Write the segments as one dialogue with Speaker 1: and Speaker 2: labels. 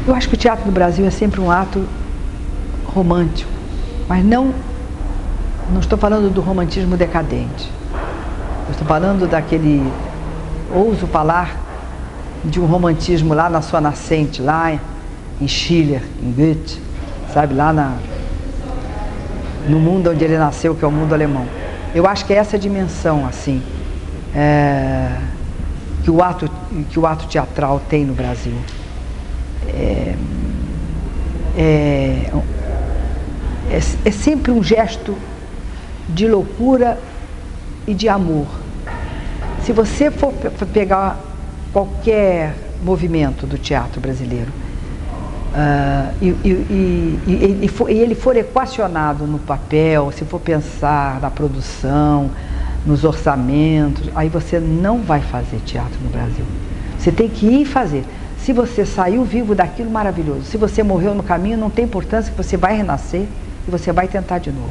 Speaker 1: Eu acho que o teatro no Brasil é sempre um ato romântico, mas não estou falando do romantismo decadente. Eu estou falando daquele, ouso falar de um romantismo lá na sua nascente, lá em Schiller, em Goethe, sabe, lá no mundo onde ele nasceu, que é o mundo alemão. Eu acho que é essa dimensão, assim, que o ato teatral tem no Brasil. É sempre um gesto de loucura e de amor. Se você for pegar qualquer movimento do teatro brasileiro e ele for equacionado no papel, se for pensar na produção, nos orçamentos, aí você não vai fazer teatro no Brasil. Você tem que ir fazer. Se você saiu vivo daquilo, maravilhoso. Se você morreu no caminho, não tem importância, que você vai renascer e você vai tentar de novo.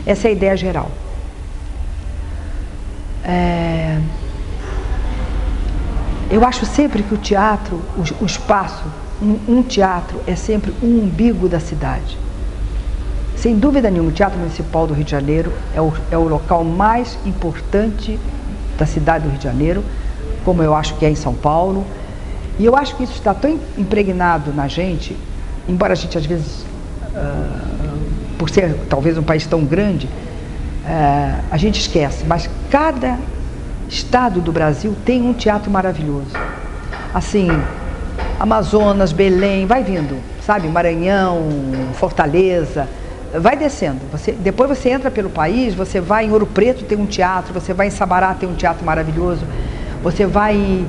Speaker 1: Essa é a ideia geral. Eu acho sempre que o teatro, o espaço, um teatro é sempre um umbigo da cidade. Sem dúvida nenhuma, o Teatro Municipal do Rio de Janeiro é o local mais importante da cidade do Rio de Janeiro, como eu acho que é em São Paulo. E eu acho que isso está tão impregnado na gente, embora a gente às vezes, por ser talvez um país tão grande, a gente esquece, mas cada estado do Brasil tem um teatro maravilhoso. Assim, Amazonas, Belém, vai vindo, sabe? Maranhão, Fortaleza, vai descendo. Depois você entra pelo país, você vai em Ouro Preto, tem um teatro, você vai em Sabará, tem um teatro maravilhoso, você vai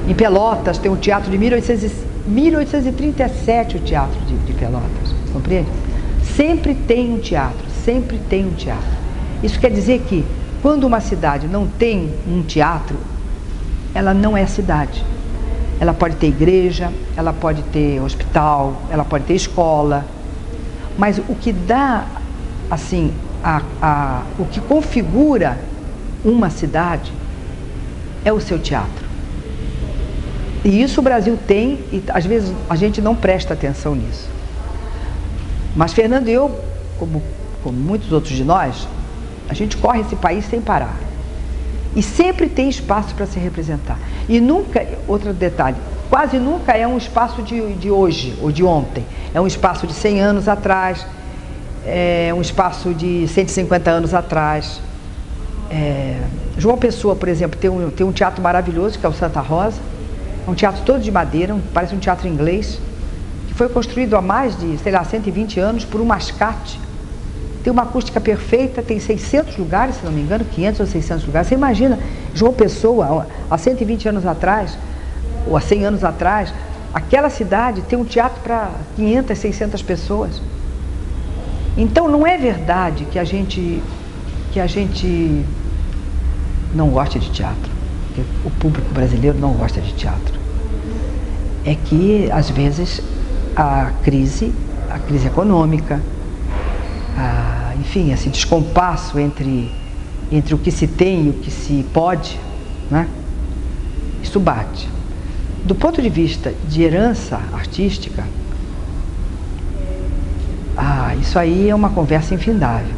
Speaker 1: em Pelotas, tem um teatro de 1837, o teatro de Pelotas, compreende? Sempre tem um teatro, sempre tem um teatro. Isso quer dizer que quando uma cidade não tem um teatro, ela não é cidade. Ela pode ter igreja, ela pode ter hospital, ela pode ter escola, mas o que dá, assim, o que configura uma cidade é o seu teatro. E isso o Brasil tem, e às vezes a gente não presta atenção nisso. Mas Fernando e eu, como muitos outros de nós, a gente corre esse país sem parar. E sempre tem espaço para se representar. E nunca, outro detalhe, quase nunca é um espaço de hoje ou de ontem. É um espaço de 100 anos atrás, é um espaço de 150 anos atrás. João Pessoa, por exemplo, tem um teatro maravilhoso, que é o Santa Rosa. É um teatro todo de madeira, parece um teatro inglês, que foi construído há mais de, sei lá, 120 anos por um mascate. Tem uma acústica perfeita, tem 600 lugares, se não me engano, 500 ou 600 lugares. Você imagina, João Pessoa, há 120 anos atrás, ou há 100 anos atrás, aquela cidade tem um teatro para 500, 600 pessoas. Então não é verdade que a gente não gosta de teatro, que o público brasileiro não gosta de teatro. É que, às vezes, a crise econômica, enfim, esse descompasso entre o que se tem e o que se pode, né? Isso bate. Do ponto de vista de herança artística, isso aí é uma conversa infindável.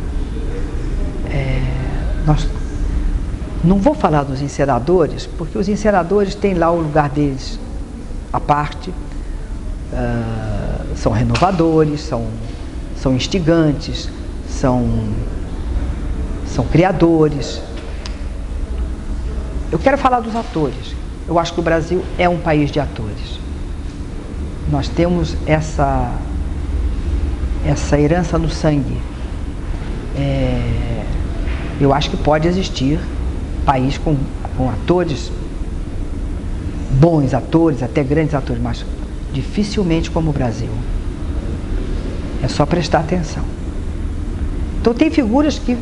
Speaker 1: Não vou falar dos encenadores, porque os encenadores têm lá o lugar deles à parte, são renovadores, são instigantes, são criadores. Eu quero falar dos atores. Eu acho que o Brasil é um país de atores. Nós temos essa herança no sangue. Eu acho que pode existir país com atores, bons atores, até grandes atores, mas dificilmente como o Brasil. É só prestar atenção. Então tem figuras que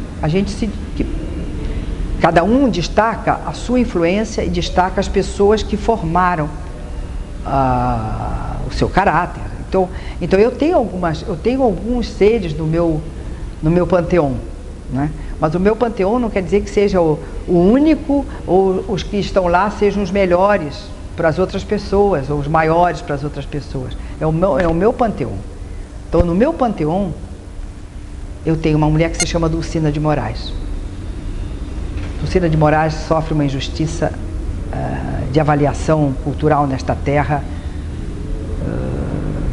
Speaker 1: cada um destaca a sua influência e destaca as pessoas que formaram o seu caráter. Então eu tenho alguns seres no meu panteão, né? Mas o meu panteão não quer dizer que seja o único ou os que estão lá sejam os melhores para as outras pessoas, ou os maiores para as outras pessoas. É o meu panteão. Então, no meu panteão, eu tenho uma mulher que se chama Dulcina de Moraes. Dulcina de Moraes sofre uma injustiça de avaliação cultural nesta terra,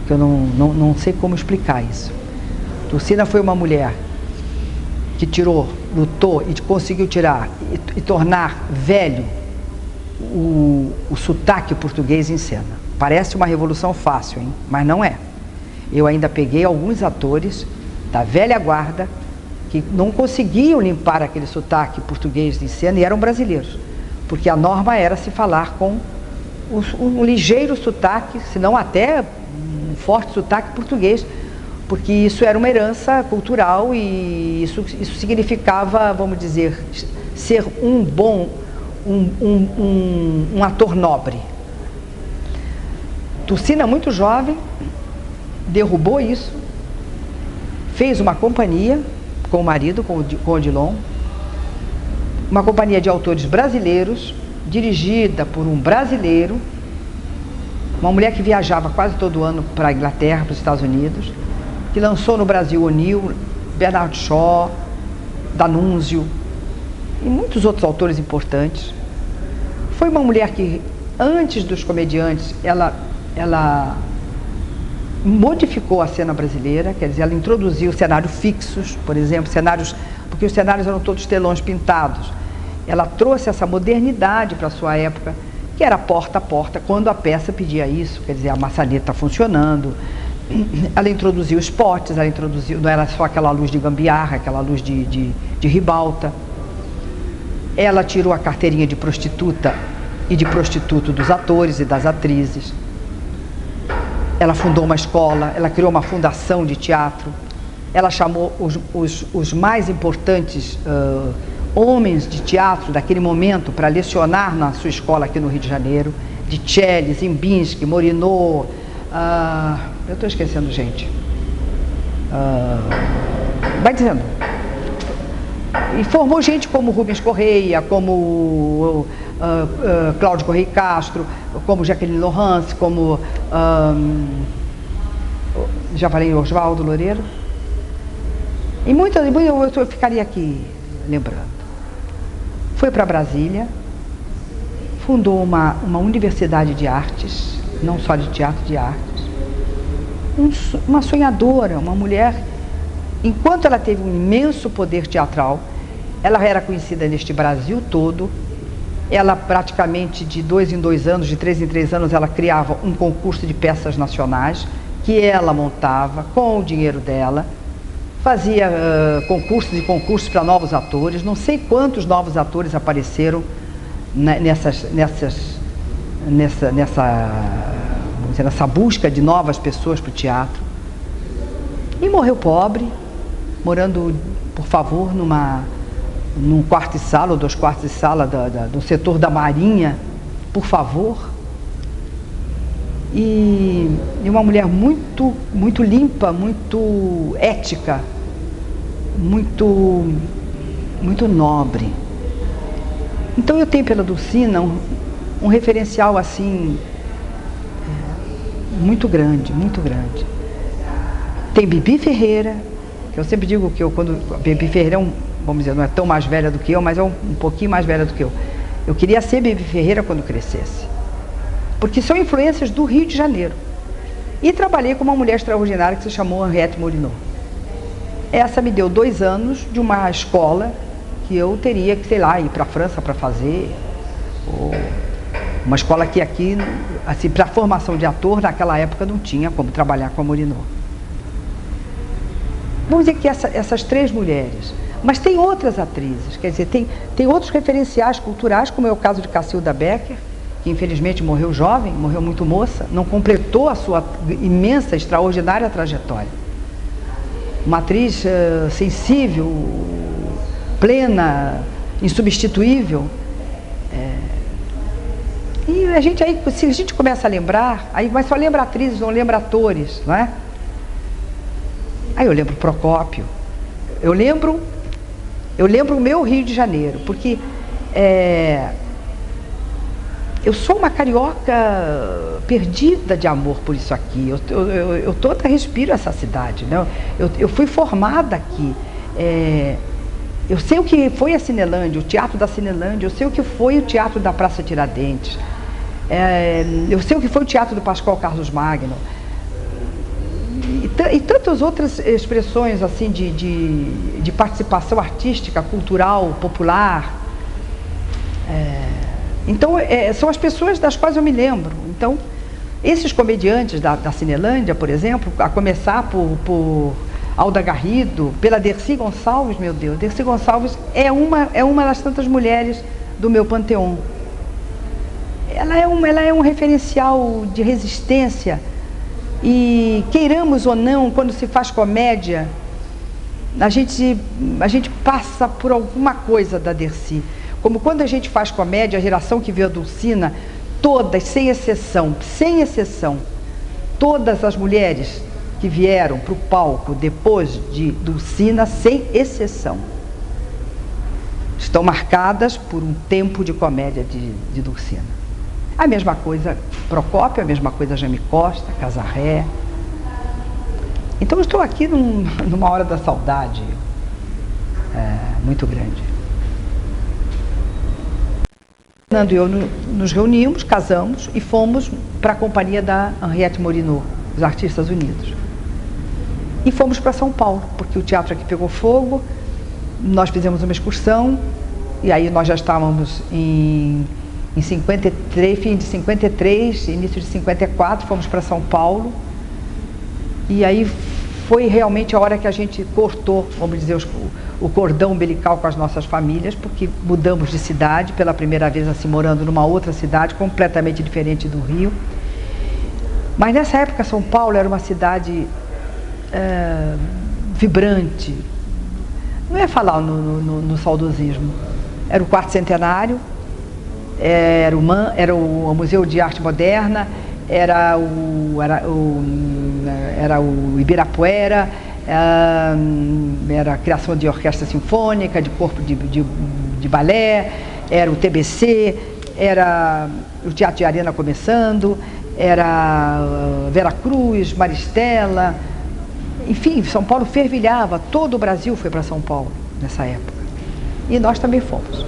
Speaker 1: que eu não sei como explicar isso. Dulcina foi uma mulher que lutou e conseguiu tirar e tornar velho o sotaque português em cena. Parece uma revolução fácil, hein? Mas não é. Eu ainda peguei alguns atores da velha guarda que não conseguiam limpar aquele sotaque português em cena e eram brasileiros, porque a norma era se falar com um ligeiro sotaque, se não até um forte sotaque português, porque isso era uma herança cultural e isso significava, vamos dizer, ser um bom, um ator nobre. Dulcina, muito jovem, derrubou isso, fez uma companhia com o marido, com o Odilon, uma companhia de autores brasileiros, dirigida por um brasileiro, uma mulher que viajava quase todo ano para a Inglaterra, para os Estados Unidos, que lançou no Brasil O'Neill, Bernard Shaw, D'Annunzio e muitos outros autores importantes. Foi uma mulher que, antes dos comediantes, ela modificou a cena brasileira, quer dizer, ela introduziu cenários fixos, por exemplo, porque os cenários eram todos telões pintados. Ela trouxe essa modernidade para a sua época, que era porta a porta, quando a peça pedia isso, quer dizer, a maçaneta funcionando. Ela introduziu spots, não era só aquela luz de gambiarra, aquela luz de ribalta. Ela tirou a carteirinha de prostituta e de prostituto dos atores e das atrizes. Ela fundou uma escola, ela criou uma fundação de teatro. Ela chamou os mais importantes homens de teatro daquele momento para lecionar na sua escola aqui no Rio de Janeiro, de Celli, Zimbinski, Morinot, eu estou esquecendo gente. Vai dizendo. E formou gente como Rubens Correia, como Cláudio Correia Castro, como Jaqueline Laurence, como já falei Oswaldo Loureiro. E eu ficaria aqui lembrando. Foi para Brasília, fundou uma universidade de artes, não só de teatro, de artes. Uma sonhadora, uma mulher, enquanto ela teve um imenso poder teatral, ela era conhecida neste Brasil todo. Ela praticamente de 2 em 2 anos, de 3 em 3 anos, ela criava um concurso de peças nacionais que ela montava com o dinheiro dela, fazia concursos e concursos para novos atores. Não sei quantos novos atores apareceram nessa busca de novas pessoas para o teatro. E morreu pobre, morando, por favor, num quarto e sala, ou 2 quartos e sala do setor da Marinha, por favor. E uma mulher muito, muito limpa, muito ética, muito nobre. Então eu tenho pela Dulcina um referencial assim muito grande, muito grande. Tem Bibi Ferreira, que eu sempre digo que Bibi Ferreira vamos dizer, não é tão mais velha do que eu, mas é um pouquinho mais velha do que eu. Eu queria ser Bibi Ferreira quando crescesse, porque são influências do Rio de Janeiro. E trabalhei com uma mulher extraordinária que se chamou Henriette Molinot. Essa me deu 2 anos de uma escola que eu teria que, sei lá, ir para a França para fazer, ou uma escola que aqui, assim, para a formação de ator, naquela época não tinha como trabalhar com a Molinot. Vamos dizer que essas 3 mulheres, mas tem outras atrizes, quer dizer, tem outros referenciais culturais, como é o caso de Cacilda Becker, que infelizmente morreu jovem, morreu muito moça, não completou a sua imensa, extraordinária trajetória. Uma atriz sensível, plena, insubstituível. E a gente aí, se a gente começa a lembrar, mas só lembra atrizes, não lembra atores, não é? Aí eu lembro Procópio, eu lembro o meu Rio de Janeiro, porque eu sou uma carioca perdida de amor por isso aqui. Eu toda respiro essa cidade, né? Eu fui formada aqui. Eu sei o que foi a Cinelândia, o Teatro da Cinelândia, eu sei o que foi o Teatro da Praça Tiradentes, eu sei o que foi o Teatro do Pascoal Carlos Magno, e tantas outras expressões assim de participação artística, cultural, popular. Então, são as pessoas das quais eu me lembro. Então, esses comediantes da Cinelândia, por exemplo, a começar por Alda Garrido, pela Dercy Gonçalves, meu Deus, Dercy Gonçalves é uma das tantas mulheres do meu panteão. Ela é um referencial de resistência e, queiramos ou não, quando se faz comédia, a gente passa por alguma coisa da Dercy. Como quando a gente faz comédia, a geração que veio a Dulcina, todas, sem exceção, todas as mulheres que vieram para o palco depois de Dulcina, sem exceção, estão marcadas por um tempo de comédia de Dulcina. A mesma coisa Procópio, a mesma coisa Jaime Costa, Casarré. Então eu estou aqui numa hora da saudade muito grande. Fernando e eu nos reunimos, casamos e fomos para a companhia da Henriette Morinot, os Artistas Unidos. E fomos para São Paulo, porque o teatro aqui pegou fogo, nós fizemos uma excursão, e aí nós já estávamos em 53, fim de 53, início de 54, fomos para São Paulo, e aí foi realmente a hora que a gente cortou, vamos dizer, o cordão umbilical com as nossas famílias, porque mudamos de cidade, pela primeira vez assim, morando numa outra cidade, completamente diferente do Rio. Mas nessa época São Paulo era uma cidade vibrante, não ia falar no saudosismo, era o quarto centenário, era o Museu de Arte Moderna, era o Ibirapuera, era a criação de orquestra sinfônica, de corpo de balé, era o TBC, era o Teatro de Arena começando, era Vera Cruz, Maristela, enfim, São Paulo fervilhava, todo o Brasil foi para São Paulo nessa época. E nós também fomos.